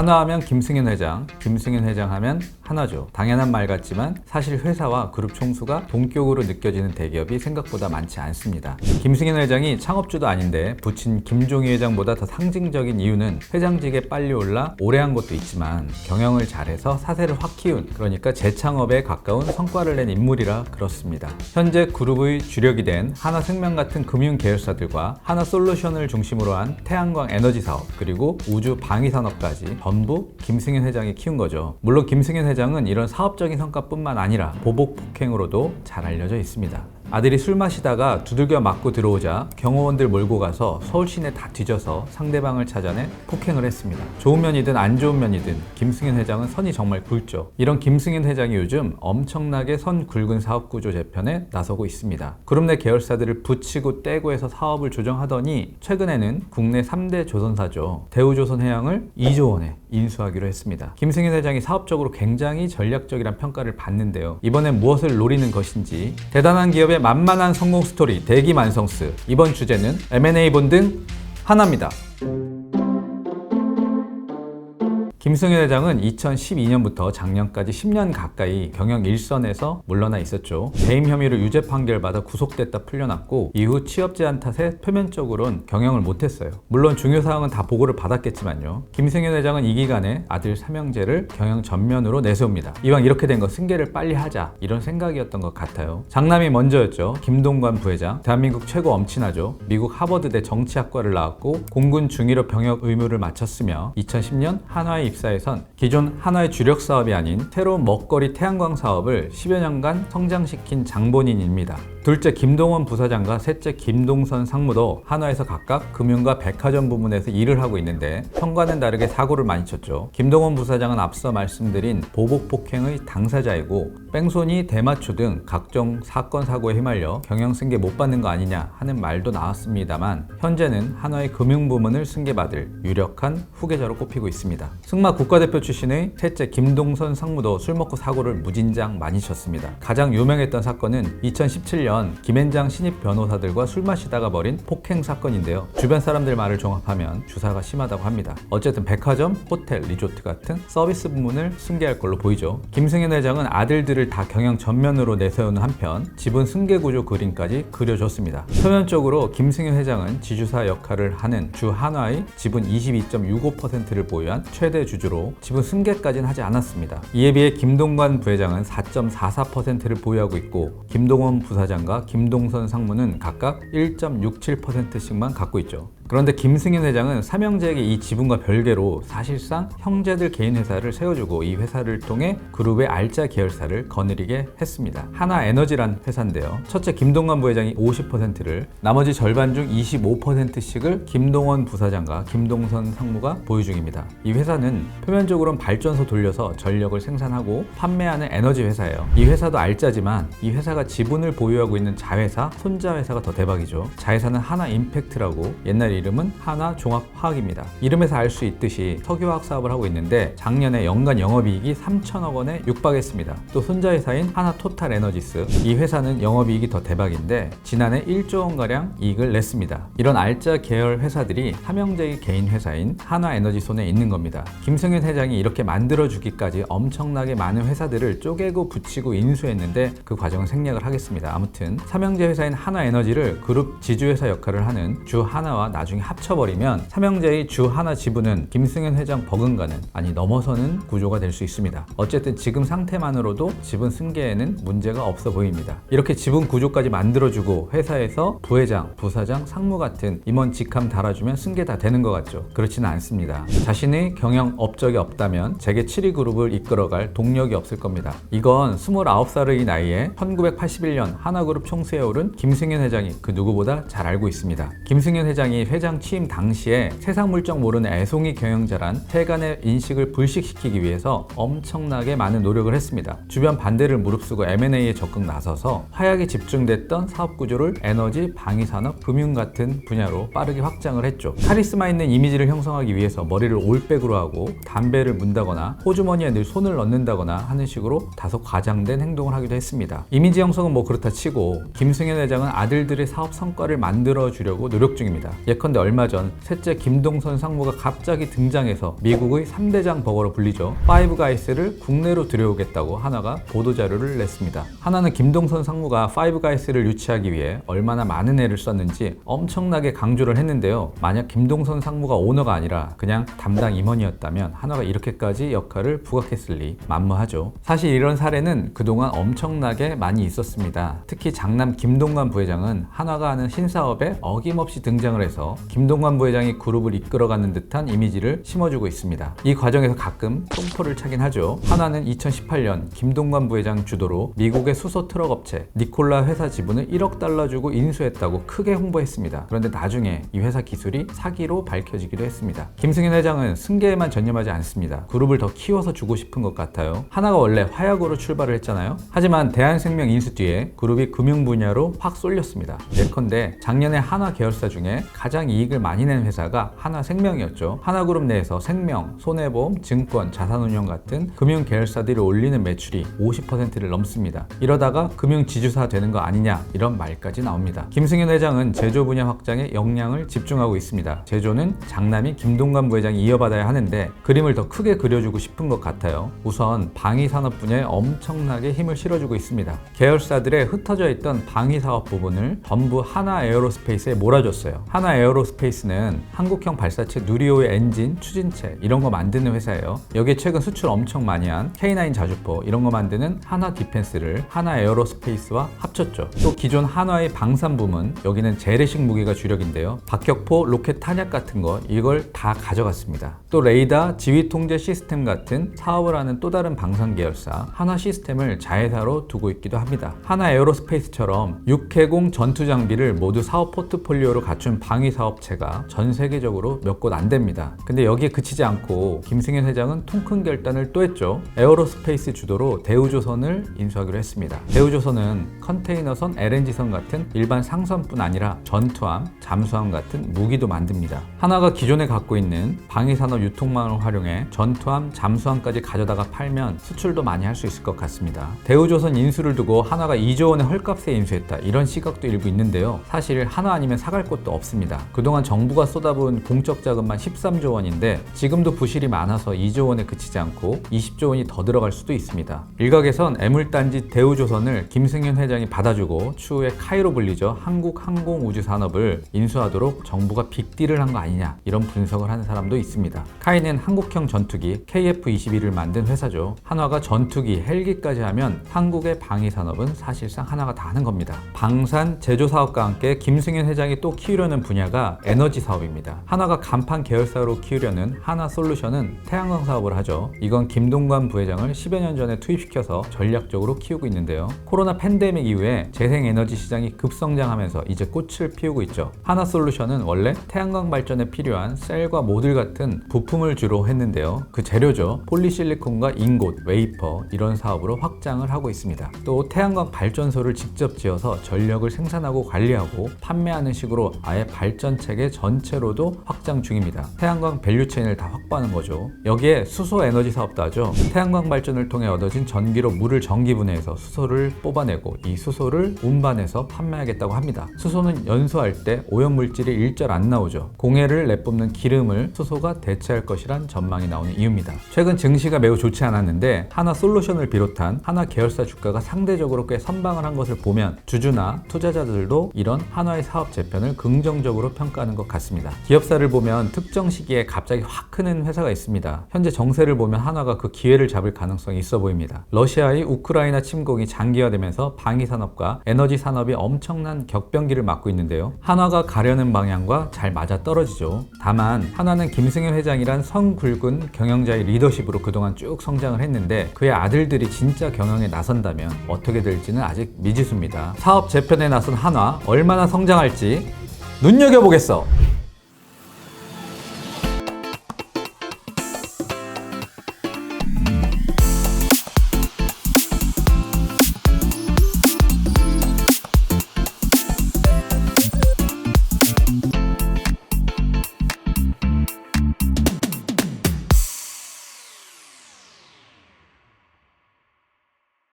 한화하면 김승현 회장, 김승현 회장 하면 한화죠. 당연한 말 같지만 사실 회사와 그룹 총수가 동격으로 느껴지는 대기업이 생각보다 많지 않습니다. 김승현 회장이 창업주도 아닌데 부친 김종희 회장보다 더 상징적인 이유는 회장직에 빨리 올라 오래 한 것도 있지만 경영을 잘해서 사세를 확 키운, 그러니까 재창업에 가까운 성과를 낸 인물이라 그렇습니다. 현재 그룹의 주력이 된 하나생명 같은 금융 계열사들과 하나솔루션을 중심으로 한 태양광 에너지 사업, 그리고 우주 방위 산업까지 전부 김승현 회장이 키운 거죠. 물론 김승현 회장은 이런 사업적인 성과뿐만 아니라 보복 폭행으로도 잘 알려져 있습니다. 아들이 술 마시다가 두들겨 맞고 들어오자 경호원들 몰고 가서 서울 시내 다 뒤져서 상대방을 찾아내 폭행을 했습니다. 좋은 면이든 안 좋은 면이든 김승현 회장은 선이 정말 굵죠. 이런 김승현 회장이 요즘 엄청나게 선 굵은 사업구조 재편에 나서고 있습니다. 그룹 내 계열사들을 붙이고 떼고 해서 사업을 조정하더니 최근에는 국내 3대 조선사죠. 대우조선해양을 2조 원에 인수하기로 했습니다. 김승현 회장이 사업적으로 굉장히 전략적이란 평가를 받는데요. 이번엔 무엇을 노리는 것인지, 대단한 기업의 만만한 성공 스토리 대기만성스. 이번 주제는 M&A 본등 하나입니다. 김승현 회장은 2012년부터 작년까지 10년 가까이 경영 일선에서 물러나 있었죠. 배임 혐의로 유죄 판결받아 구속됐다 풀려났고 이후 취업 제한 탓에 표면적으로는 경영을 못했어요. 물론 중요 사항은 다 보고를 받았겠지만요. 김승현 회장은 이 기간에 아들 삼형제를 경영 전면으로 내세웁니다. 이왕 이렇게 된 거 승계를 빨리 하자, 이런 생각이었던 것 같아요. 장남이 먼저였죠. 김동관 부회장, 대한민국 최고 엄친아죠. 미국 하버드대 정치학과를 나왔고 공군 중위로 병역 의무를 마쳤으며 2010년 한화에 입사해선 기존 한화의 주력 사업이 아닌 새로운 먹거리 태양광 사업을 10여 년간 성장시킨 장본인입니다. 둘째 김동원 부사장과 셋째 김동선 상무도 한화에서 각각 금융과 백화점 부문에서 일을 하고 있는데 형과는 다르게 사고를 많이 쳤죠. 김동원 부사장은 앞서 말씀드린 보복 폭행의 당사자이고 뺑소니, 대마초 등 각종 사건 사고에 휘말려 경영 승계 못 받는 거 아니냐 하는 말도 나왔습니다만 현재는 한화의 금융 부문을 승계받을 유력한 후계자로 꼽히고 있습니다. 승마 국가대표 출신의 셋째 김동선 상무도 술 먹고 사고를 무진장 많이 쳤습니다. 가장 유명했던 사건은 2017년 김앤장 신입 변호사들과 술 마시다가 벌인 폭행 사건인데요. 주변 사람들 말을 종합하면 주사가 심하다고 합니다. 어쨌든 백화점, 호텔, 리조트 같은 서비스 부문을 승계할 걸로 보이죠. 김승현 회장은 아들들을 다 경영 전면으로 내세우는 한편 지분 승계 구조 그림까지 그려줬습니다. 표면적으로 김승현 회장은 지주사 역할을 하는 주 한화의 지분 22.65%를 보유한 최대 주주로 지분 승계까지는 하지 않았습니다. 이에 비해 김동관 부회장은 4.44%를 보유하고 있고 김동원 부사장과 김동선 상무는 각각 1.67%씩만 갖고 있죠. 그런데 김승현 회장은 삼형제에게 이 지분과 별개로 사실상 형제들 개인 회사를 세워주고 이 회사를 통해 그룹의 알짜 계열사를 거느리게 했습니다. 하나에너지란 회사인데요. 첫째 김동관 부회장이 50%를, 나머지 절반 중 25%씩을 김동원 부사장과 김동선 상무가 보유 중입니다. 이 회사는 표면적으로는 발전소 돌려서 전력을 생산하고 판매하는 에너지 회사예요. 이 회사도 알짜지만 이 회사가 지분을 보유하고 있는 자회사, 손자 회사가 더 대박이죠. 자회사는 하나임팩트라고 옛날 이름은 하나종합화학입니다. 이름에서 알 수 있듯이 석유화학 사업을 하고 있는데 작년에 연간 영업이익이 3천억 원에 육박했습니다. 또 손자회사인 하나토탈에너지스, 이 회사는 영업이익이 더 대박인데 지난해 1조 원가량 이익을 냈습니다. 이런 알짜 계열 회사들이 삼형제의 개인 회사인 하나에너지손에 있는 겁니다. 김승현 회장이 이렇게 만들어주기까지 엄청나게 많은 회사들을 쪼개고 붙이고 인수했는데 그 과정은 생략을 하겠습니다. 아무튼 삼형제 회사인 하나에너지를 그룹 지주회사 역할을 하는 주 하나와 나중에 합쳐버리면 삼형제의 주 하나 지분은 김승현 회장 버금가는, 아니 넘어서는 구조가 될 수 있습니다. 어쨌든 지금 상태만으로도 지분 승계에는 문제가 없어 보입니다. 이렇게 지분 구조까지 만들어주고 회사에서 부회장, 부사장, 상무 같은 임원 직함 달아주면 승계 다 되는 것 같죠? 그렇지는 않습니다. 자신의 경영 업적이 없다면 재계 7위 그룹을 이끌어갈 동력이 없을 겁니다. 이건 29살의 나이에 1981년 하나그룹 총수에 오른 김승현 회장이 그 누구보다 잘 알고 있습니다. 김승현 회장이 회장 취임 당시에 세상 물정 모르는 애송이 경영자란 세간의 인식을 불식시키기 위해서 엄청나게 많은 노력을 했습니다. 주변 반대를 무릅쓰고 M&A에 적극 나서서 화약이 집중됐던 사업 구조를 에너지, 방위산업, 금융 같은 분야로 빠르게 확장을 했죠. 카리스마 있는 이미지를 형성하기 위해서 머리를 올백으로 하고 담배를 문다거나 호주머니에 늘 손을 넣는다거나 하는 식으로 다소 과장된 행동을 하기도 했습니다. 이미지 형성은 뭐 그렇다 치고 김승현 회장은 아들들의 사업 성과를 만들어 주려고 노력 중입니다. 예컨대 얼마 전 셋째 김동선 상무가 갑자기 등장해서 미국의 3대장 버거로 불리죠. 파이브가이스를 국내로 들여오겠다고 하나가 보도자료를 냈습니다. 하나는 김동선 상무가 파이브가이스를 유치하기 위해 얼마나 많은 애를 썼는지 엄청나게 강조를 했는데요. 만약 김동선 상무가 오너가 아니라 그냥 담당 임원이었다면 하나가 이렇게까지 역할을 부각했을 리 만무하죠. 사실 이런 사례는 그동안 엄청나게 많이 있었습니다. 특히 장남 김동관 부회장은 한화가 하는 신사업에 어김없이 등장을 해서 김동관 부회장이 그룹을 이끌어가는 듯한 이미지를 심어주고 있습니다. 이 과정에서 가끔 똥포를 차긴 하죠. 한화는 2018년 김동관 부회장 주도로 미국의 수소 트럭 업체 니콜라 회사 지분을 1억 달러 주고 인수했다고 크게 홍보했습니다. 그런데 나중에 이 회사 기술이 사기로 밝혀지기도 했습니다. 김승현 회장은 승계에만 전념하지 않습니다. 그룹을 더 키워서 주고 싶은 것 같아요. 하나가 원래 화약으로 출발을 했잖아요. 하지만 대한생명 인수 뒤에 그룹이 금융 분야로 확 쏠렸습니다. 예컨대 작년에 한화 계열사 중에 가장 이익을 많이 낸 회사가 한화생명이었죠. 하나그룹 내에서 생명, 손해보험, 증권, 자산운용 같은 금융 계열사들이 올리는 매출이 50%를 넘습니다. 이러다가 금융 지주사 되는 거 아니냐 이런 말까지 나옵니다. 김승현 회장은 제조 분야 확장에 역량을 집중하고 있습니다. 제조는 장남이 김동관 부회장이 이어받아야 하는데 그림을 더 크게 그려주고 싶은 것 같아요. 우선 방위산업 분야에 엄청나게 힘을 실어주고 있습니다. 계열사들에 흩어져 있던 방위사업 부분을 전부 하나에어로스페이스에 몰아줬어요. 하나에어로스페이스는 한국형 발사체 누리호의 엔진, 추진체 이런 거 만드는 회사예요. 여기에 최근 수출 엄청 많이 한 K9 자주포 이런 거 만드는 하나디펜스를 하나에어로스페이스와 합쳤죠. 또 기존 한화의 방산 부문, 여기는 재래식 무기가 주력인데요. 박격포, 로켓 탄약 같은 거 이걸 다 가져갔습니다. 또 레이더, 지휘 통제 시스템 같은 사업을 하는 또 다른 방산 계열사 한화 시스템을 자회사로 두고 있기도 합니다. 하나 에어로스페이스처럼 육해공 전투 장비를 모두 사업 포트폴리오로 갖춘 방위 사업체가 전 세계적으로 몇 곳 안 됩니다. 근데 여기에 그치지 않고 김승현 회장은 통 큰 결단을 또 했죠. 에어로스페이스 주도로 대우조선을 인수하기로 했습니다. 대우조선은 컨테이너선, LNG선 같은 일반 상선뿐 아니라 전투함, 잠수함 같은 무기도 만듭니다. 하나가 기존에 갖고 있는 방위산업 유통망을 활용해 전투함, 잠수함까지 가져다가 팔면 수출도 많이 할 수 있을 것 같습니다. 대우조선 인수를 두고 하나가 2조 원의 헐값에 인수했다 이런 시각도 일부 있는데요. 사실 하나 아니면 사갈 곳도 없습니다. 그동안 정부가 쏟아부은 공적 자금만 13조 원인데 지금도 부실이 많아서 2조 원에 그치지 않고 20조 원이 더 들어갈 수도 있습니다. 일각에선 애물단지 대우조선을 김승현 회장이 받아주고 추후에 카이로 불리죠. 한국항공우주산업을 인수하도록 정부가 빅딜을 한 거 아니냐 이런 분석을 하는 사람도 있습니다. 카이는 한국형 전투기 KF-21을 만든 회사죠. 한화가 전투기, 헬기까지 하면 한국의 방위산업은 사실상 하나가 다 하는 겁니다. 방산, 제조 사업과 함께 김승현 회장이 또 키우려는 분야가 에너지 사업입니다. 한화가 간판 계열사로 키우려는 하나솔루션은 태양광 사업을 하죠. 이건 김동관 부회장을 10여 년 전에 투입시켜서 전략적으로 키우고 있는데요. 코로나 팬데믹 이후에 재생에너지 시장이 급성장하면서 이제 꽃을 피우고 있죠. 하나솔루션은 원래 태양광 발전에 필요한 셀과 모듈 같은 부품을 주로 했는데요. 그 재료죠. 폴리실리콘과 인곳, 웨이퍼 이런 사업으로 확장을 하고 있습니다. 또 태양광 발전소를 직접 지어서 전력을 생산하고 관리하고 판매하는 식으로 아예 발전 체계 전체로도 확장 중입니다. 태양광 밸류체인을 다 확보하는 거죠. 여기에 수소 에너지 사업도 하죠. 태양광 발전을 통해 얻어진 전기로 물을 전기분해해서 수소를 뽑아내고 이 수소를 운반해서 판매하겠다고 합니다. 수소는 연소할 때 오염물질이 일절 안 나오죠. 공해를 내뿜는 기름을 수소가 대체할 것이란 전망이 나오는 이유입니다. 최근 증시가 매우 좋지 않았는데 하나솔루션을 비롯한 하나 계열사 주가가 상대적으로 꽤 선방을 한 것을 보면 주주나 투자자들도 이런 한화의 사업 재편을 긍정적으로 평가하는 것 같습니다. 기업사를 보면 특정 시기에 갑자기 확 크는 회사가 있습니다. 현재 정세를 보면 한화가 그 기회를 잡을 가능성이 있어 보입니다. 러시아의 우크라이나 침공이 장기화되면서 방위산업과 에너지 산업이 엄청난 격변기를 맞고 있는데요. 한화가 가려는 방향과 잘 맞아떨어지죠. 다만 한화는 김승현 회장이란 성 굵은 경영자의 리더십으로 그동안 쭉 성장을 했는데 그의 아들들이 진짜 경영에 나선다면 어떻게 될지는 아직 미지수입니다. 사업 재편에 나선 한화 얼마나 성장할지 눈여겨보겠어.